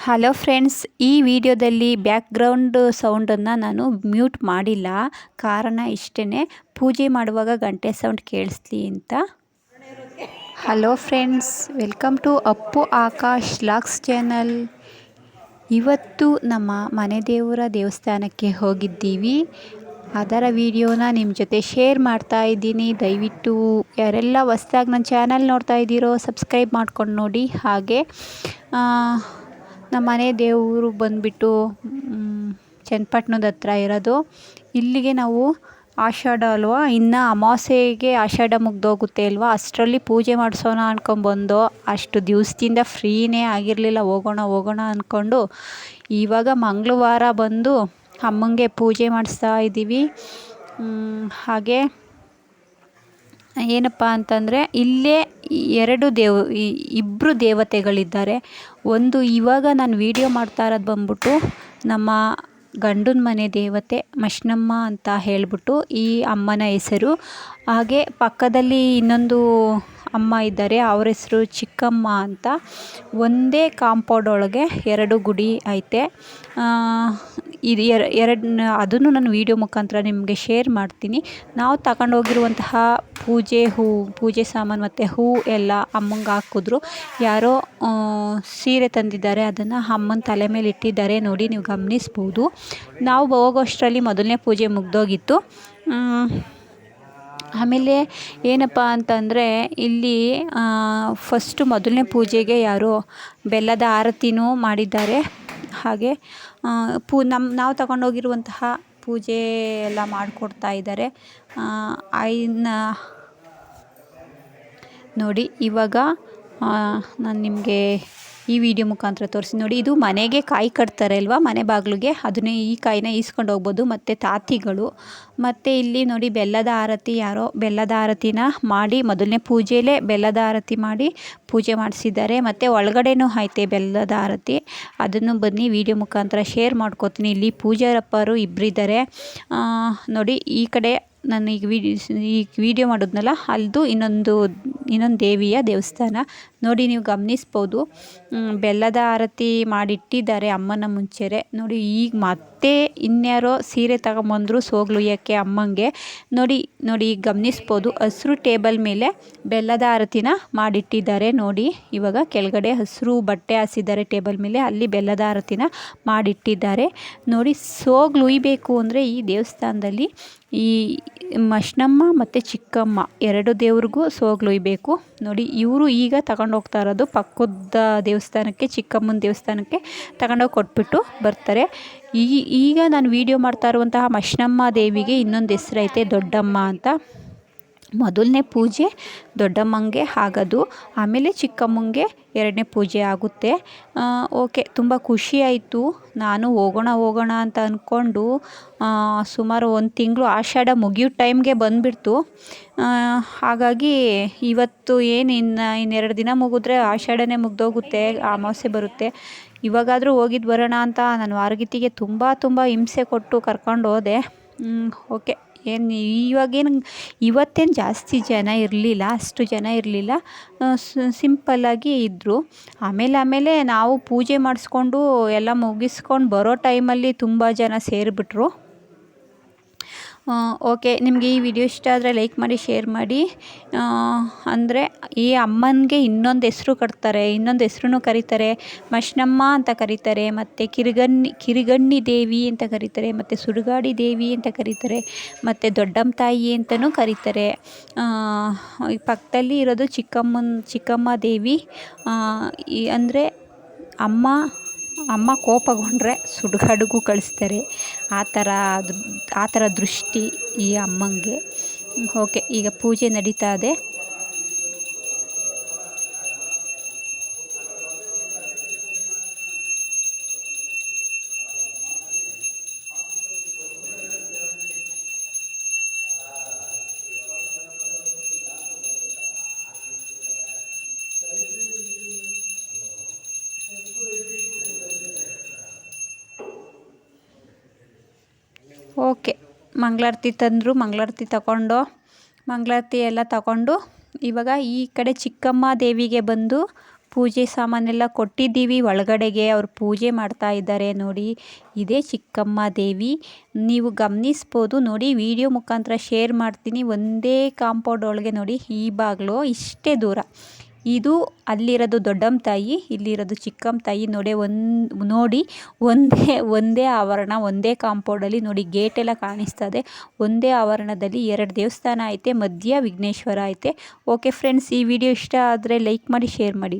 Hello friends, ಈ ವಿಡಿಯೋದಲ್ಲಿ background ಸೌಂಡನ್ನು ನಾನು ಮ್ಯೂಟ್ ಮಾಡಿಲ್ಲ. ಕಾರಣ ಇಷ್ಟೇ, ಪೂಜೆ ಮಾಡುವಾಗ ಗಂಟೆ ಸೌಂಡ್ ಕೇಳಿಸ್ಲಿ ಅಂತ. Hello friends, welcome to Appu Akash logs channel. ಇವತ್ತು ನಮ್ಮ ಮನೆ ದೇವರ ದೇವಸ್ಥಾನಕ್ಕೆ ಹೋಗಿದ್ದೀವಿ. ಅದರ ವಿಡಿಯೋನ ನಿಮ್ಮ ಜೊತೆ ಶೇರ್ ಮಾಡ್ತಾ ಇದ್ದೀನಿ. ದಯವಿಟ್ಟು ಯಾರೆಲ್ಲ ಹೊಸ್ದಾಗಿ ನನ್ನ ಚಾನಲ್ ನೋಡ್ತಾ ಇದ್ದೀರೋ ಸಬ್ಸ್ಕ್ರೈಬ್ ಮಾಡ್ಕೊಂಡು ನೋಡಿ. ಹಾಗೆ ನಮ್ಮ ಮನೆ ದೇವರು ಬಂದುಬಿಟ್ಟು ಚನ್ನಪಟ್ಟಣದ ಹತ್ರ ಇರೋದು. ಇಲ್ಲಿಗೆ ನಾವು ಆಷಾಢ ಅಲ್ವಾ, ಇನ್ನು ಅಮಾವಾಸ್ಯೆಗೆ ಆಷಾಢ ಮುಗ್ದೋಗುತ್ತೆ ಅಲ್ವಾ, ಅಷ್ಟರಲ್ಲಿ ಪೂಜೆ ಮಾಡಿಸೋಣ ಅಂದ್ಕೊಂಡ್ಬಂದೋ. ಅಷ್ಟು ದಿವಸದಿಂದ ಫ್ರೀನೇ ಆಗಿರಲಿಲ್ಲ, ಹೋಗೋಣ ಅಂದ್ಕೊಂಡು ಇವಾಗ ಮಂಗಳವಾರ ಬಂದು ಅಮ್ಮಂಗೆ ಪೂಜೆ ಮಾಡಿಸ್ತಾ ಇದ್ದೀವಿ. ಹಾಗೆ ಏನಪ್ಪ ಅಂತಂದರೆ ಇಲ್ಲೇ ಇಬ್ಬರು ದೇವತೆಗಳಿದ್ದಾರೆ. ಒಂದು ಇವಾಗ ನಾನು ವಿಡಿಯೋ ಮಾಡ್ತಾ ಇರೋದು ಬಂದ್ಬಿಟ್ಟು ನಮ್ಮ ಗಂಡನ ಮನೆ ದೇವತೆ ಮಶ್ನಮ್ಮ ಅಂತ ಹೇಳಿಬಿಟ್ಟು ಈ ಅಮ್ಮನ ಹೆಸರು. ಹಾಗೆ ಪಕ್ಕದಲ್ಲಿ ಇನ್ನೊಂದು ಅಮ್ಮ ಇದ್ದಾರೆ, ಅವ್ರ ಹೆಸರು ಚಿಕ್ಕಮ್ಮ ಅಂತ. ಒಂದೇ ಕಾಂಪೌಂಡ್ ಒಳಗೆ ಎರಡು ಗುಡಿ ಐತೆ. ಇದು ಅದನ್ನು ನಾನು ವಿಡಿಯೋ ಮುಖಾಂತರ ನಿಮಗೆ ಶೇರ್ ಮಾಡ್ತೀನಿ. ನಾವು ತಗೊಂಡೋಗಿರುವಂತಹ ಪೂಜೆ ಸಾಮಾನು ಮತ್ತು ಹೂವು ಎಲ್ಲ ಅಮ್ಮಂಗೆ ಹಾಕಿದ್ರು. ಯಾರೋ ಸೀರೆ ತಂದಿದ್ದಾರೆ, ಅದನ್ನು ಅಮ್ಮನ ತಲೆ ಮೇಲೆ ಇಟ್ಟಿದ್ದಾರೆ ನೋಡಿ, ನೀವು ಗಮನಿಸ್ಬೋದು. ನಾವು ಹೋಗೋಷ್ಟರಲ್ಲಿ ಮೊದಲನೇ ಪೂಜೆ ಮುಗ್ದೋಗಿತ್ತು. ಆಮೇಲೆ ಏನಪ್ಪ ಅಂತಂದರೆ ಇಲ್ಲಿ ಫಸ್ಟು ಮೊದಲನೇ ಪೂಜೆಗೆ ಯಾರೋ ಬೆಲ್ಲದ ಆರತಿನೂ ಮಾಡಿದ್ದಾರೆ. ಹಾಗೆ ನಾವು ತಗೊಂಡೋಗಿರುವಂತಹ ಪೂಜೆ ಎಲ್ಲ ಮಾಡಿಕೊಡ್ತಾ ಇದ್ದಾರೆ. ನೋಡಿ, ಇವಾಗ ನಾನು ನಿಮಗೆ ಈ ವಿಡಿಯೋ ಮುಖಾಂತರ ತೋರಿಸಿ ನೋಡಿ. ಇದು ಮನೆಗೆ ಕಾಯಿ ಕಟ್ತಾರೆ ಅಲ್ವಾ, ಮನೆ ಬಾಗಿಲಿಗೆ, ಅದನ್ನೇ ಈ ಕಾಯಿನ ಈಸ್ಕೊಂಡು ಹೋಗ್ಬೋದು. ಮತ್ತು ತಾತಿಗಳು ಮತ್ತು ಇಲ್ಲಿ ನೋಡಿ ಬೆಲ್ಲದ ಆರತಿ, ಯಾರೋ ಬೆಲ್ಲದ ಆರತಿನ ಮಾಡಿ ಮೊದಲನೇ ಪೂಜೆಯಲ್ಲೇ ಬೆಲ್ಲದ ಆರತಿ ಮಾಡಿ ಪೂಜೆ ಮಾಡಿಸಿದ್ದಾರೆ. ಮತ್ತು ಒಳಗಡೆನೂ ಐತೆ ಬೆಲ್ಲದ ಆರತಿ, ಅದನ್ನು ಬನ್ನಿ ವಿಡಿಯೋ ಮುಖಾಂತರ ಶೇರ್ ಮಾಡ್ಕೋತೀನಿ. ಇಲ್ಲಿ ಪೂಜಾರಪ್ಪರು ಇಬ್ಬರಿದ್ದಾರೆ ನೋಡಿ. ಈ ಕಡೆ ನಾನು ಈಗ ವಿಡಿಯೋ ಮಾಡಿದ್ನಲ್ಲ, ಅಲ್ಲದು ಇನ್ನೊಂದು ದೇವಿಯ ದೇವಸ್ಥಾನ ನೋಡಿ, ನೀವು ಗಮನಿಸ್ಬೋದು. ಬೆಲ್ಲದ ಆರತಿ ಮಾಡಿಟ್ಟಿದ್ದಾರೆ ಅಮ್ಮನ ಮುಂಚೆರೆ ನೋಡಿ. ಈಗ ಮತ್ತೆ ಇನ್ಯಾರೋ ಸೀರೆ ತಗೊಂಬಂದರು ಸೋಗ್ಲುಯ್ಯೋಕ್ಕೆ ಅಮ್ಮಂಗೆ. ನೋಡಿ ಈಗ ಗಮನಿಸ್ಬೋದು, ಹಸಿರು ಟೇಬಲ್ ಮೇಲೆ ಬೆಲ್ಲದ ಆರತಿನ ಮಾಡಿಟ್ಟಿದ್ದಾರೆ ನೋಡಿ. ಇವಾಗ ಕೆಳಗಡೆ ಹಸಿರು ಬಟ್ಟೆ ಹಾಸಿದ್ದಾರೆ ಟೇಬಲ್ ಮೇಲೆ, ಅಲ್ಲಿ ಬೆಲ್ಲದ ಆರತಿನ ಮಾಡಿಟ್ಟಿದ್ದಾರೆ ನೋಡಿ. ಸೋಗ್ಲುಯ್ಬೇಕು ಅಂದರೆ ಈ ದೇವಸ್ಥಾನದಲ್ಲಿ ಈ ಮಶ್ನಮ್ಮ ಮತ್ತು ಚಿಕ್ಕಮ್ಮ ಎರಡು ದೇವ್ರಿಗೂ ಸೋಗ್ಲುಯ್ಬೇಕು ನೋಡಿ. ಇವರು ಈಗ ತಗೊಂಡೋಗ್ತಾ ಇರೋದು ಪಕ್ಕದ ದೇವಸ್ಥಾನಕ್ಕೆ, ಚಿಕ್ಕಮ್ಮನ ದೇವಸ್ಥಾನಕ್ಕೆ ತಗೊಂಡೋಗಿ ಕೊಟ್ಬಿಟ್ಟು ಬರ್ತಾರೆ. ಈಗ ನಾನು ವಿಡಿಯೋ ಮಾಡ್ತಾ ಇರುವಂತಹ ಮಶ್ನಮ್ಮ ದೇವಿಗೆ ಇನ್ನೊಂದು ಹೆಸರು ಐತೆ, ದೊಡ್ಡಮ್ಮ ಅಂತ. ಮೊದಲನೇ ಪೂಜೆ ದೊಡ್ಡಮ್ಮಂಗೆ ಆಗೋದು, ಆಮೇಲೆ ಚಿಕ್ಕಮ್ಮಂಗೆ ಎರಡನೇ ಪೂಜೆ ಆಗುತ್ತೆ. ಓಕೆ, ತುಂಬ ಖುಷಿಯಾಯಿತು. ನಾನು ಹೋಗೋಣ ಅಂತ ಅಂದ್ಕೊಂಡು ಸುಮಾರು 1 ತಿಂಗಳು ಆಷಾಢ ಮುಗಿಯೋ ಟೈಮ್ಗೆ ಬಂದುಬಿಡ್ತು. ಹಾಗಾಗಿ ಇವತ್ತು ಇನ್ನೆರಡು ದಿನ ಮುಗಿದ್ರೆ ಆಷಾಢನೇ ಮುಗ್ದೋಗುತ್ತೆ, ಅಮಾವಾಸ್ಯೆ ಬರುತ್ತೆ. ಇವಾಗಾದರೂ ಹೋಗಿದ್ದು ಬರೋಣ ಅಂತ ನಾನು ವಾರಗಿತ್ತಿಗೆ ತುಂಬ ಹಿಂಸೆ ಕೊಟ್ಟು ಕರ್ಕೊಂಡು ಹೋದೆ. ಓಕೆ, ಇವತ್ತೇನು ಜಾಸ್ತಿ ಜನ ಇರಲಿಲ್ಲ, ಅಷ್ಟು ಜನ ಇರಲಿಲ್ಲ, ಸಿಂಪಲ್ಲಾಗಿ ಇದ್ದರು. ಆಮೇಲೆ ನಾವು ಪೂಜೆ ಮಾಡಿಸ್ಕೊಂಡು ಎಲ್ಲ ಮುಗಿಸ್ಕೊಂಡು ಬರೋ ಟೈಮಲ್ಲಿ ತುಂಬ ಜನ ಸೇರಿಬಿಟ್ರು. ಓಕೆ, ನಿಮಗೆ ಈ ವಿಡಿಯೋ ಇಷ್ಟ ಆದರೆ ಲೈಕ್ ಮಾಡಿ, ಶೇರ್ ಮಾಡಿ. ಅಂದರೆ ಈ ಅಮ್ಮನಿಗೆ ಇನ್ನೊಂದು ಹೆಸರು ಕಟ್ತಾರೆ, ಇನ್ನೊಂದು ಹೆಸರು ಕರೀತಾರೆ, ಮಶ್ನಮ್ಮ ಅಂತ ಕರೀತಾರೆ, ಮತ್ತು ಕಿರಿಗಣ್ಣಿ ದೇವಿ ಅಂತ ಕರೀತಾರೆ, ಮತ್ತು ಸುಡುಗಾಡಿ ದೇವಿ ಅಂತ ಕರೀತಾರೆ, ಮತ್ತು ದೊಡ್ಡಮ್ಮ ತಾಯಿ ಅಂತಲೂ ಕರೀತಾರೆ. ಈ ಪಕ್ಕದಲ್ಲಿ ಇರೋದು ಚಿಕ್ಕಮ್ಮ ದೇವಿ. ಅಂದರೆ ಅಮ್ಮ ಕೋಪಗೊಂಡ್ರೆ ಸುಡುಗಾಡಿಗೂ ಕಳಿಸ್ತಾರೆ, ಆ ಥರ ದೃಷ್ಟಿ ಈ ಅಮ್ಮಂಗೆ. ಓಕೆ, ಈಗ ಪೂಜೆ ನಡೀತಾ ಇದೆ. ಓಕೆ, ಮಂಗಳಾರತಿ ತಂದರು, ಮಂಗಳಾರತಿ ಎಲ್ಲ ತಗೊಂಡು ಇವಾಗ ಈ ಕಡೆ ಚಿಕ್ಕಮ್ಮ ದೇವಿಗೆ ಬಂದು ಪೂಜೆ ಸಾಮಾನೆಲ್ಲ ಕೊಟ್ಟಿದ್ದೀವಿ ಒಳಗಡೆಗೆ. ಅವ್ರು ಪೂಜೆ ಮಾಡ್ತಾ ಇದ್ದಾರೆ ನೋಡಿ. ಇದೇ ಚಿಕ್ಕಮ್ಮ ದೇವಿ. ನೀವು ಗಮನಿಸ್ಬೋದು ನೋಡಿ, ವಿಡಿಯೋ ಮುಖಾಂತರ ಶೇರ್ ಮಾಡ್ತೀನಿ. ಒಂದೇ ಕಾಂಪೌಂಡ್ ಒಳಗೆ ನೋಡಿ, ಈ ಬಾಗಿಲು ಇಷ್ಟೇ ದೂರ. ಇದು ಅಲ್ಲಿರೋದು ದೊಡ್ಡಮ್ಮ ತಾಯಿ, ಇಲ್ಲಿರೋದು ಚಿಕ್ಕಮ್ಮ ತಾಯಿ. ನೋಡಿ ಒಂದೇ ಆವರಣ, ಒಂದೇ ಕಾಂಪೌಂಡಲ್ಲಿ ನೋಡಿ, ಗೇಟೆಲ್ಲ ಕಾಣಿಸ್ತದೆ. ಒಂದೇ ಆವರಣದಲ್ಲಿ 2 ದೇವಸ್ಥಾನ ಐತೆ, ಮಧ್ಯ ವಿಘ್ನೇಶ್ವರ ಐತೆ. ಓಕೆ ಫ್ರೆಂಡ್ಸ್, ಈ ವಿಡಿಯೋ ಇಷ್ಟ ಆದರೆ ಲೈಕ್ ಮಾಡಿ, ಶೇರ್ ಮಾಡಿ.